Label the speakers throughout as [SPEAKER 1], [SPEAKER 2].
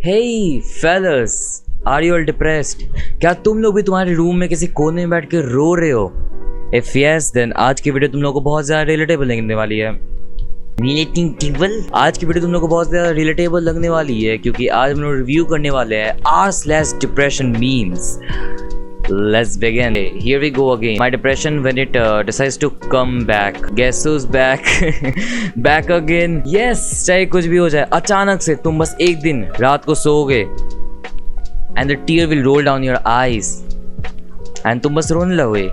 [SPEAKER 1] Hey fellas, are you all depressed? क्या तुम लोग भी तुम्हारे रूम में किसी कोने में बैठ के रो रहे हो? If yes, then आज की वीडियो तुम लोगों को बहुत ज़्यादा रिलेटेबल लगने वाली है। रिलेटेबल? आज की वीडियो तुम लोगों को बहुत ज़्यादा रिलेटेबल लगने वाली है क्योंकि आज हम लोग रिव्यू करने वाले हैं r/depression memes. Let's begin. Here we go again. My depression when it decides to come back. Guess who's back? Back again. Yes. चाहे कुछ भी हो जाए, अचानक से तुम बस एक दिन रात को सोओगे and the tear will roll down your eyes and तुम बस रोने लगोगे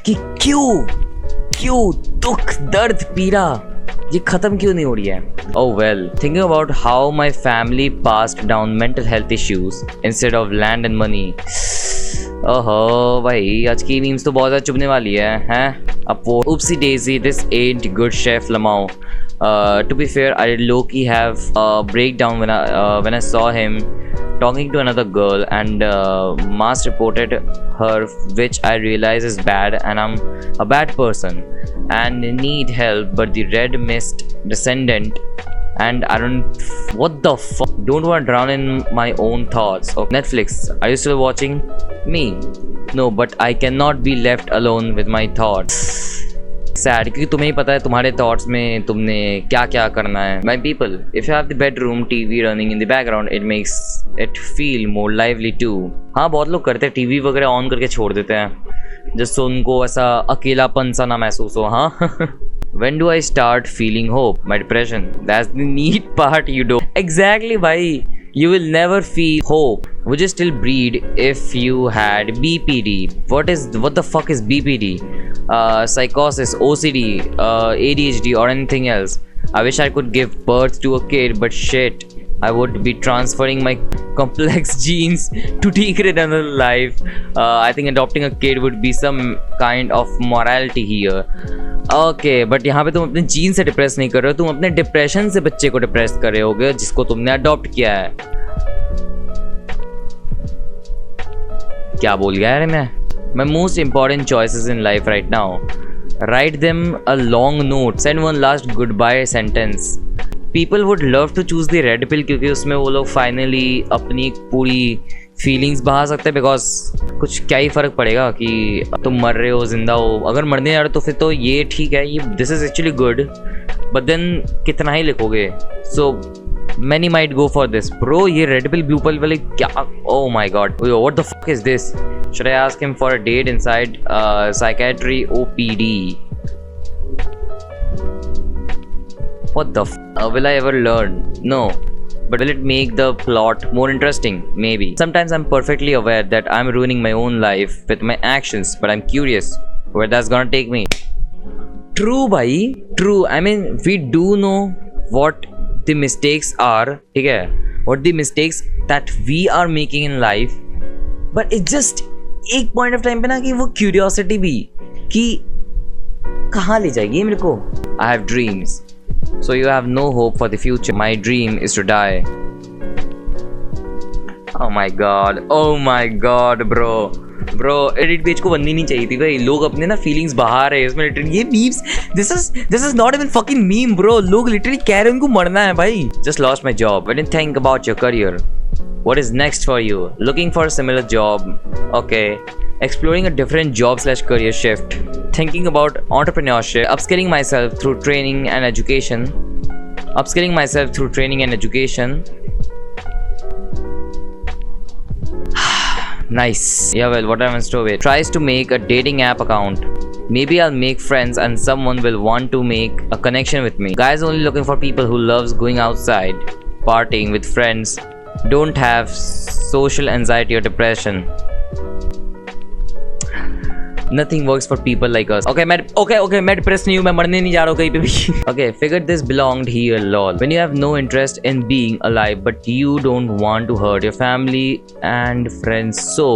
[SPEAKER 1] कि क्यों दुख दर्द पीड़ा ये खत्म क्यों नहीं हो रही है? Oh well, thinking about how my family passed down mental health issues instead of land and money. ओहो भाई, आज की मीम्स तो बहुत ज़्यादा चुभने वाली है, हैं? अब वो oopsie daisy, this ain't good chef Lamau. To be fair, I low-key have a breakdown when I saw him talking to another girl and mass reported her, which I realize is bad and I'm a bad person and need help. But the red mist descendant and I don't. What the fuck? Don't want to drown in my own thoughts. Oh, Netflix, are you still watching me? No, but I cannot be left alone with my thoughts. Sad, क्योंकि तुम्हें ही पता है तुम्हारे thoughts में तुमने क्या क्या करना है. My people, if you have the bedroom TV running in the background, it makes it feel more lively too. हाँ, बहुत लोग करते हैं, टीवी वगैरह ऑन करके छोड़ देते हैं जिससे उनको ऐसा अकेलापन सा ना महसूस हो. हाँ. When do I start feeling hope? My depression. That's the neat part you do. Exactly, bhai. You will never feel hope. Would you still breed if you had BPD? What the fuck is BPD? Psychosis, OCD, ADHD or anything else. I wish I could give birth to a kid, but shit. I would be transferring my complex genes to take another life. I think adopting a kid would be some kind of morality here. Okay, but यहाँ पे तुम अपने gene से depress नहीं कर रहे हो, तुम अपने डिप्रेशन से बच्चे को डिप्रेस कर रहे होगे जिसको तुमने अडॉप्ट किया है. क्या बोल गया यार मैं? My most important choices in life right now. Write them a long note. Send one last goodbye sentence. People would love to choose the red pill क्योंकि उसमें वो लोग फाइनली अपनी पूरी फीलिंग्स बहा सकते हैं. बिकॉज कुछ क्या ही फ़र्क पड़ेगा कि तुम मर रहे हो जिंदा हो. अगर मरने जा रहे हो तो फिर तो ये ठीक है, ये this is actually good, but then कितना ही लिखोगे. So many might go for this. Bro, ये रेड पिल ब्लू पिल वाले क्या? Oh my god, what the fuck is this? Should I ask him for a date inside psychiatry OPD? What the will I ever learn? No. But will it make the plot more interesting? Maybe. Sometimes I'm perfectly aware that I'm ruining my own life with my actions, but I'm curious where that's gonna take me. True, bhai. True. I mean, we do know what the mistakes are. ठीक है? What the mistakes that we are making in life. But it's just एक point of time पे ना कि वो curiosity भी कि कहाँ ले जाएगी मेरे को. I have dreams. So you have no hope for the future. My dream is to die. Oh my god, bro, edit page को बननी नहीं चाहिए थी भाई. लोग अपने ना फीलिंग्स बहा रहे हैं इसमें. लिटरली ये memes, this is not even fucking meme, bro. लोग लिटरली कह रहे हैं उनको मरना है भाई. Just lost my job. When you think about your career, what is next for you? Looking for a similar job? Okay. Exploring a different job/career shift. Thinking about entrepreneurship. Upskilling myself through training and education. Nice. Yeah, well, what I'm into it. Tries to make a dating app account. Maybe I'll make friends and someone will want to make a connection with me. Guys only looking for people who loves going outside, partying with friends, don't have social anxiety or depression. Nothing works for people like us. Okay, मैं depressed नहीं हूँ, मैं मरने नहीं जा रहा हूँ कहीं पे भी. Okay, figured this belonged here, lol. When you have no interest in being alive, but you don't want to hurt your family and friends, so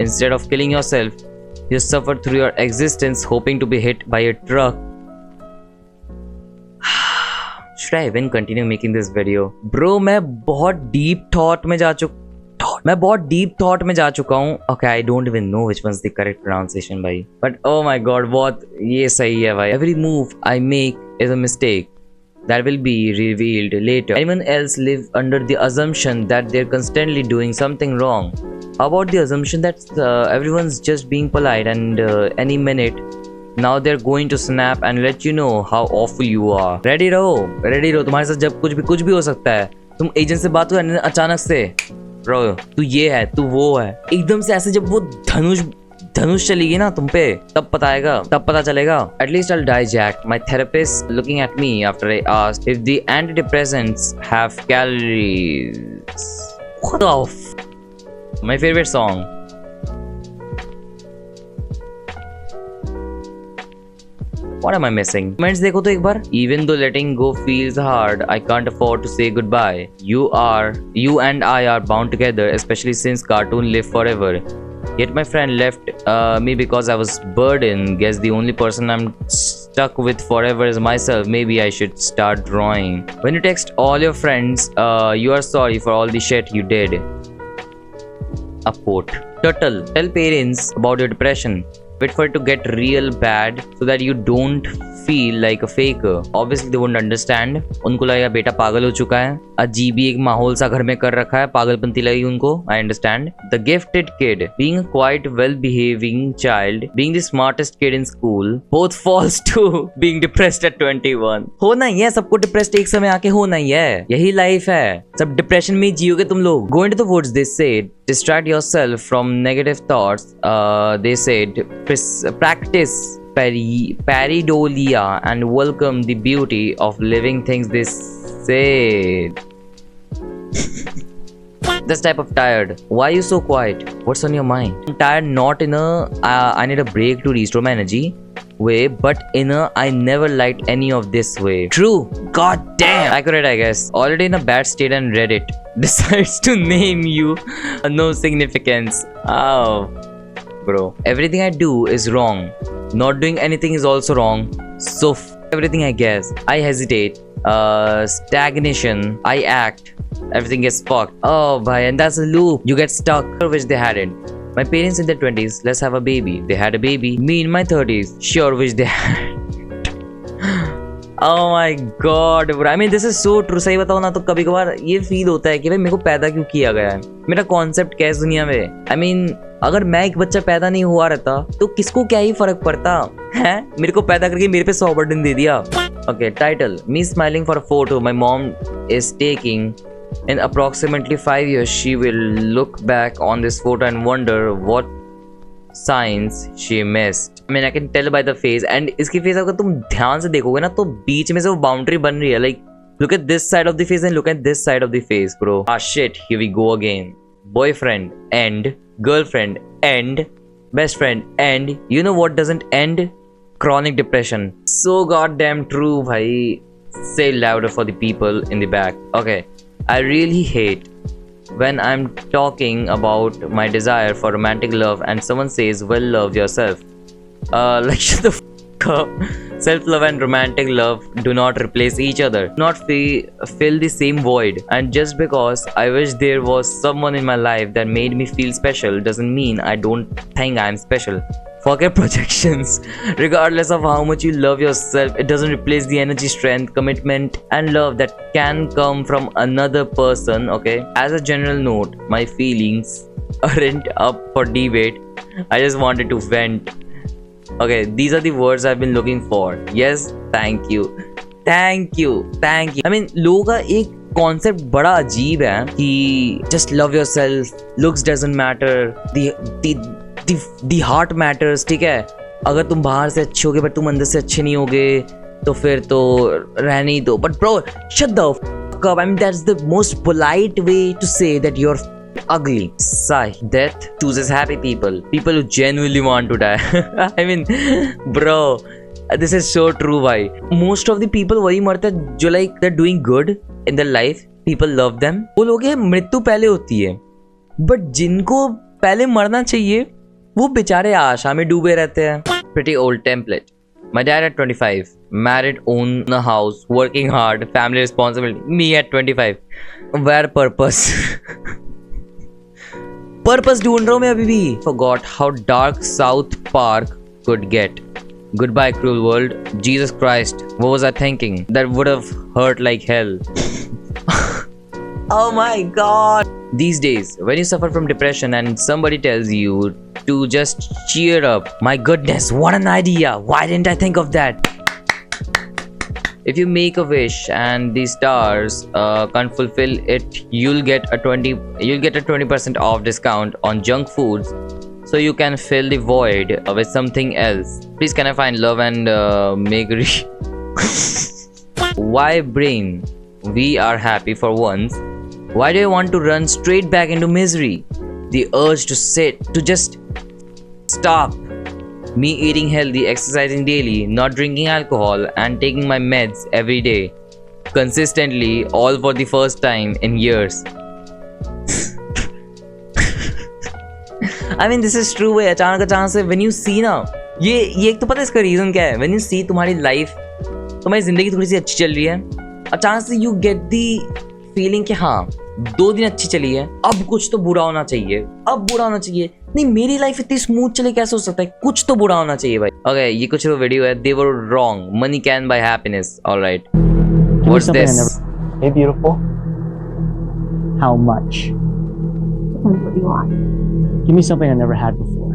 [SPEAKER 1] instead of killing yourself, you suffer through your existence, hoping to be hit by a truck. Should I even continue making this video? Bro, मैं बहुत deep thought में जा चुका हूँ. Okay, I don't even know which one's the correct pronunciation भाई. But oh my god, बहुत ये सही है भाई. Every move I make is a mistake. that will be revealed later. Anyone else live under the assumption that they're constantly doing something wrong? How about the assumption that everyone's just being polite and any minute now they're going to snap and let you know how awful you are? Ready रहो तुम्हारे साथ जब कुछ भी हो सकता है. तुम एजेंट से बात करो अचानक से ब्रो तू ये है तू वो है, एकदम से ऐसे जब वो धनुष चलेगी ना तुम पे तब पता चलेगा. At least I'll die, Jack. My therapist looking at me after I asked if the antidepressants have calories. What the f? My favorite song. What am I missing? Comments देखो तो एक बार. Even though letting go feels hard, I can't afford to say goodbye. You and I are bound together, especially since cartoon live forever. Yet my friend left me because I was burdened. Guess the only person I'm stuck with forever is myself. Maybe I should start drawing. When you text all your friends, you are sorry for all the shit you did. A quote. Turtle. Tell parents about your depression. Wait for it to get real bad so that you don't feel like a faker. Obviously they won't understand. उनको लगेगा बेटा पागल हो चुका है, अजीब ही एक माहौल सा घर में कर रखा है, पागलपंती लगेगी उनको. I understand. The gifted kid, being a quite well-behaving child, being the smartest kid in school, both falls to being depressed at 21. होना ही है सबको डिप्रेस्ड एक समय आके, होना ही है, यही लाइफ है. सब डिप्रेशन में ही जियोगे तुम लोग. Go into the woods, they said. Distract yourself from negative thoughts. They said practice pareidolia and welcome the beauty of living things, they said. This type of tired. Why are you so quiet? What's on your mind? I'm tired, not in a I need a break to restore my energy way, but in a I never liked any of this way. True. God damn. Accurate, I guess. Already in a bad state and Reddit decides to name you no significance. Oh, bro. Everything I do is wrong. Not doing anything is also wrong. So everything, I guess. I hesitate. Stagnation. I act. Everything gets fucked. Oh, bhai, and that's a loop. You get stuck. Wish they hadn't. My parents in their 20s, let's have a baby. They had a baby. Me in my 30s, sure wish they had. Oh my god, bro. I mean, this is so true. सही बताओ ना तो कभी कभार ये feel होता है कि भाई मेरे को पैदा क्यों किया गया है, मेरा कॉन्सेप्ट क्या है इस दुनिया में. I mean, अगर मैं एक बच्चा पैदा नहीं हुआ रहता तो किसको क्या ही फर्क पड़ता है. मेरे को पैदा करके मेरे पे 100 बर्डन दे दिया. Okay, title. Me smiling for a photo my mom is taking. In approximately 5 years, she will look back on this photo and wonder what signs she missed. I mean, I can tell by the face. And इसकी face अगर तुम ध्यान से देखोगे ना तो बीच में से वो बाउंड्री बन रही है. Like, look at this side of the face and look at this side of the face, bro. Ah shit, here we go again. Boyfriend and girlfriend and best friend and you know what doesn't end? Chronic depression. So goddamn true, bhai. Say louder for the people in the back. Okay. I really hate when I'm talking about my desire for romantic love and someone says, well, love yourself. Like, shut the f up. Self-love and romantic love do not replace each other. Do not fill the same void. And just because I wish there was someone in my life that made me feel special doesn't mean I don't think I'm special. Forget projections. Regardless of how much you love yourself, it doesn't replace the energy, strength, commitment, and love that can come from another person. Okay. As a general note, my feelings aren't up for debate. I just wanted to vent. Okay, these are the words I've been looking for. Yes, thank you. Thank you. Thank you. I mean, लोगों का एक concept बड़ा अजीब है कि just love yourself, looks doesn't matter, the heart matters. ठीक है, अगर तुम बाहर से अच्छे होगे बट तुम अंदर से अच्छे नहीं होगे तो फिर तो रहने ही दो. But bro, shut the fuck up. I mean, that's the most polite way to say that you're ugly. Sigh. Death chooses happy people. People who genuinely want to die. I mean, bro, this is so true, भाई. Most of the people वही मरते हैं जो like they're doing good in their life. People love them. वो लोग हैं मृत्यु पहले होती है. But जिनको पहले मरना चाहिए वो बेचारे आशा में डूबे रहते हैं. Pretty old template. My dad at 25, married, own a house, working hard, family responsibility. Me at 25, where purpose? Purpose ढूंढ रहा हूँ मैं अभी भी. Forgot how dark South Park could get. Goodbye, cruel world. Jesus Christ, what was I thinking? That would have hurt like hell. Oh my god. These days, when you suffer from depression and somebody tells you to just cheer up, my goodness, what an idea. Why didn't I think of that? If you make a wish and the stars can't fulfill it, you'll get a 20% off discount on junk foods, so you can fill the void with something else. Please, can I find love and make Why brain? We are happy for once. Why do you want to run straight back into misery? The urge to just stop. Me eating healthy, exercising daily, not drinking alcohol, and taking my meds every day, consistently, all for the first time in years. I mean, this is true way. अचानक से when you see ना, ये एक तो पता है इसका reason क्या है? When you see तुम्हारी लाइफ, तुम्हारी जिंदगी थोड़ी सी अच्छी चल रही है, अचानक से you get the feeling कि हाँ 2 दिन अच्छी चली है, अब कुछ तो बुरा होना चाहिए, अब बुरा होना चाहिए। नहीं, मेरी लाइफ इतनी स्मूथ चले कैसे हो सकता है? कुछ तो बुरा होना चाहिए भाई। ओके, ये कुछ वीडियो है। They were wrong. Money can buy happiness. All right. What's this?
[SPEAKER 2] Hey, beautiful. How much?
[SPEAKER 3] Depends what you want.
[SPEAKER 2] Give me something I never had before.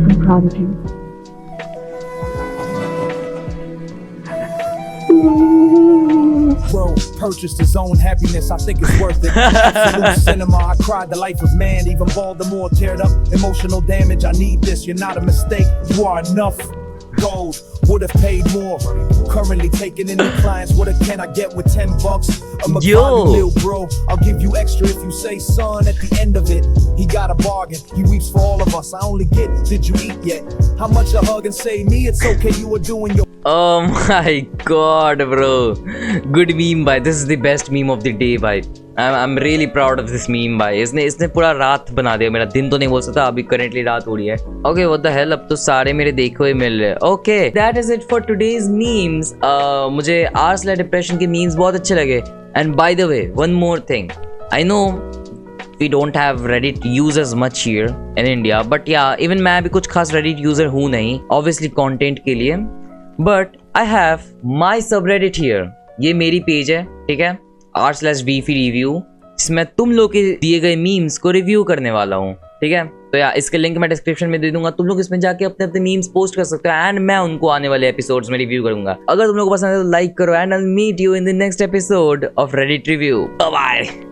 [SPEAKER 3] I'm proud of you.
[SPEAKER 4] Bro purchased his own happiness, I think it's worth it. Absolute cinema, I cried the life of man, even Baltimore teared up. Emotional damage, I need this, you're not a mistake, you are enough. Gold, would have paid more. Currently taking in new clients, what can I get with $10? I'm a little bro, I'll give you extra if you say son at the end of it. He got a bargain, he weeps for all of us, I only get, did you eat yet? How much a hug and say me, it's okay, you are doing your
[SPEAKER 1] Oh my god, bro. Good meme, bhai. This is the best meme of the day, bhai. I'm really proud of this meme, bhai. इसने पूरा रात बना दिया मेरा। दिन तो नहीं बोल सकता, अभी currently रात हो रही है। Okay, what the hell? अब तो सारे मेरे देखे हुए मिल रहे हैं। Okay, that is it for today's memes. मुझे r/depression के memes बहुत अच्छे लगे। And by the way, one more thing. I know we don't have Reddit users much here in India, but yeah, even मैं भी कुछ खास Reddit user हूँ नहीं, obviously content के लिए, but I have my subreddit here. ये मेरी पेज है, ठीक है, r/vfreview review, जिसमें तुम लोग के दिए गए मीम्स को रिव्यू करने वाला हूँ, ठीक है। तो यार इसके लिंक मैं डिस्क्रिप्शन में दे दूंगा, तुम लोग इसमें जाके अपने अपने मीम्स पोस्ट कर सकते हो एंड मैं उनको आने वाले एपिसोड्स में रिव्यू करूंगा। अगर तुम लोग को पसंद है तो लाइक करो and I will meet you in the next episode of Reddit review. Bye bye.